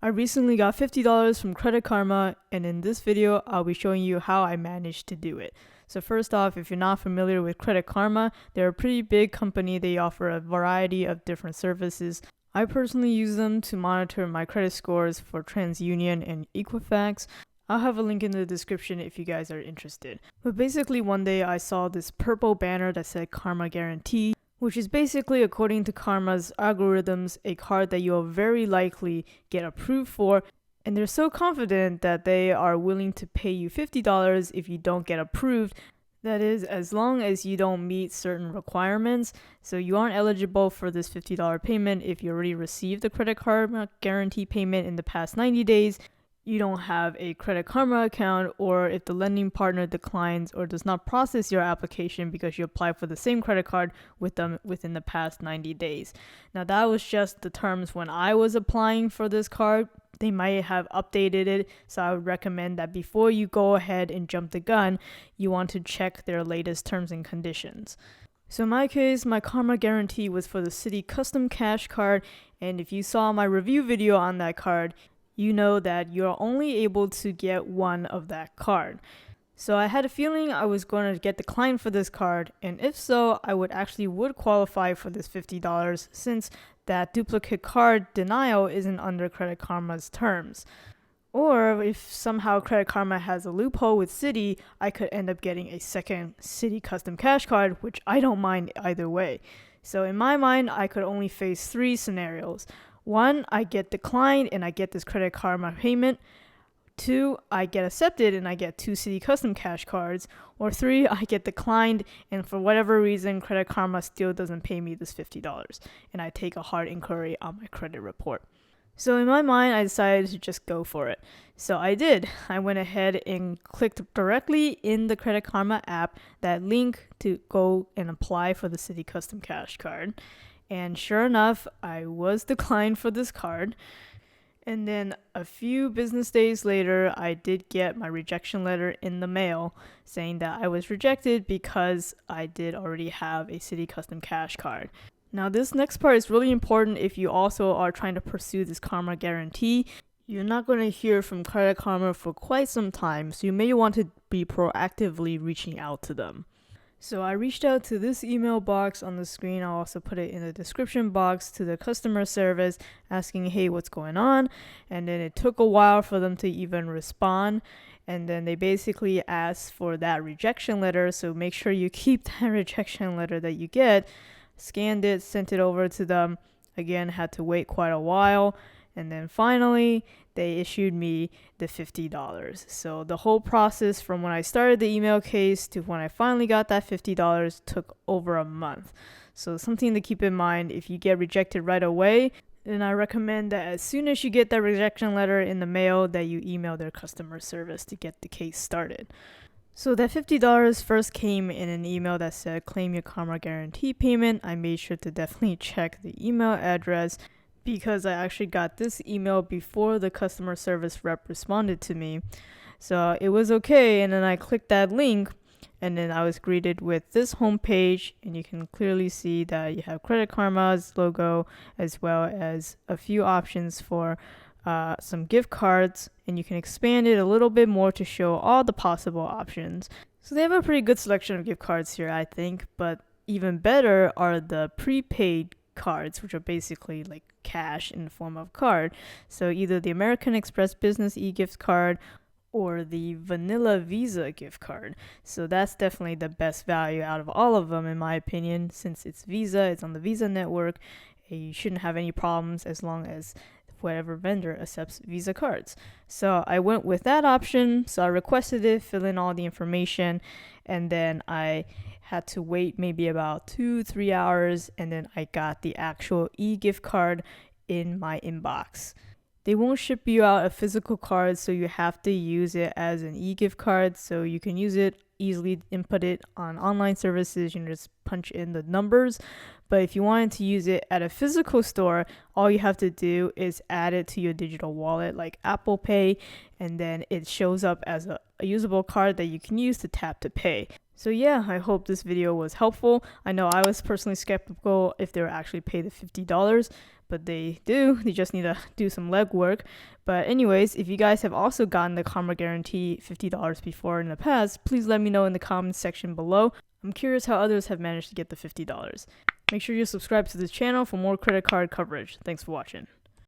I recently got $50 from Credit Karma, and in this video, I'll be showing you how I managed to do it. So first off, if you're not familiar with Credit Karma, they're a pretty big company. They offer a variety of different services. I personally use them to monitor my credit scores for TransUnion and Equifax. I'll have a link in the description if you guys are interested. But basically one day I saw this purple banner that said Karma Guarantee, which is basically, according to Karma's algorithms, a card that you'll very likely get approved for. And they're so confident that they are willing to pay you $50 if you don't get approved. That is, as long as you don't meet certain requirements. So you aren't eligible for this $50 payment if you already received the Credit Karma Guarantee payment in the past 90 days. You don't have a Credit Karma account, or if the lending partner declines or does not process your application because you applied for the same credit card with them within the past 90 days. Now that was just the terms when I was applying for this card. They might have updated it, so I would recommend that before you go ahead and jump the gun, you want to check their latest terms and conditions. So in my case, my Karma Guarantee was for the Citi Custom Cash card, and if you saw my review video on that card, you know that you're only able to get one of that card. So I had a feeling I was going to get declined for this card, and if so, I would qualify for this $50 since that duplicate card denial isn't under Credit Karma's terms. Or if somehow Credit Karma has a loophole with Citi, I could end up getting a second Citi Custom Cash card, which I don't mind either way. So in my mind, I could only face three scenarios. 1, I get declined and I get this Credit Karma payment. 2, I get accepted and I get 2 Citi Custom Cash cards. Or 3, I get declined and for whatever reason, Credit Karma still doesn't pay me this $50 and I take a hard inquiry on my credit report. So in my mind, I decided to just go for it. So I did. I went ahead and clicked directly in the Credit Karma app that link to go and apply for the Citi Custom Cash card. And sure enough, I was declined for this card. And then a few business days later, I did get my rejection letter in the mail saying that I was rejected because I did already have a Citi Custom Cash card. Now this next part is really important if you also are trying to pursue this Karma Guarantee. You're not going to hear from Credit Karma for quite some time, so you may want to be proactively reaching out to them. So I reached out to this email box on the screen. I'll also put it in the description box to the customer service asking, hey, what's going on? And then it took a while for them to even respond. And then they basically asked for that rejection letter. So make sure you keep that rejection letter that you get. Scanned it, sent it over to them. Again, had to wait quite a while. And then finally, they issued me the $50. So the whole process from when I started the email case to when I finally got that $50 took over a month. So something to keep in mind, if you get rejected right away, then I recommend that as soon as you get that rejection letter in the mail, that you email their customer service to get the case started. So that $50 first came in an email that said, claim your Karma Guarantee payment. I made sure to definitely check the email address, because I actually got this email before the customer service rep responded to me. So it was okay, and then I clicked that link, and then I was greeted with this homepage, and you can clearly see that you have Credit Karma's logo, as well as a few options for some gift cards, and you can expand it a little bit more to show all the possible options. So they have a pretty good selection of gift cards here, I think, but even better are the prepaid cards, which are basically like cash in the form of card. So either the American Express Business e-gift card or the vanilla Visa gift card. So that's definitely the best value out of all of them in my opinion. Since it's Visa, it's on the Visa network, you shouldn't have any problems as long as whatever vendor accepts Visa cards. So I went with that option. So I requested it, fill in all the information, and then I had to wait maybe about 2-3 hours, and then I got the actual e-gift card in my inbox. They won't ship you out a physical card, so you have to use it as an e-gift card. So you can use it, easily input it on online services, you can just punch in the numbers. But if you wanted to use it at a physical store, all you have to do is add it to your digital wallet like Apple Pay, and then it shows up as a usable card that you can use to tap to pay. So yeah, I hope this video was helpful. I know I was personally skeptical if they would actually pay the $50, but they do. They just need to do some legwork. But anyways, if you guys have also gotten the Karma Guarantee $50 before in the past, please let me know in the comments section below. I'm curious how others have managed to get the $50. Make sure you subscribe to this channel for more credit card coverage. Thanks for watching.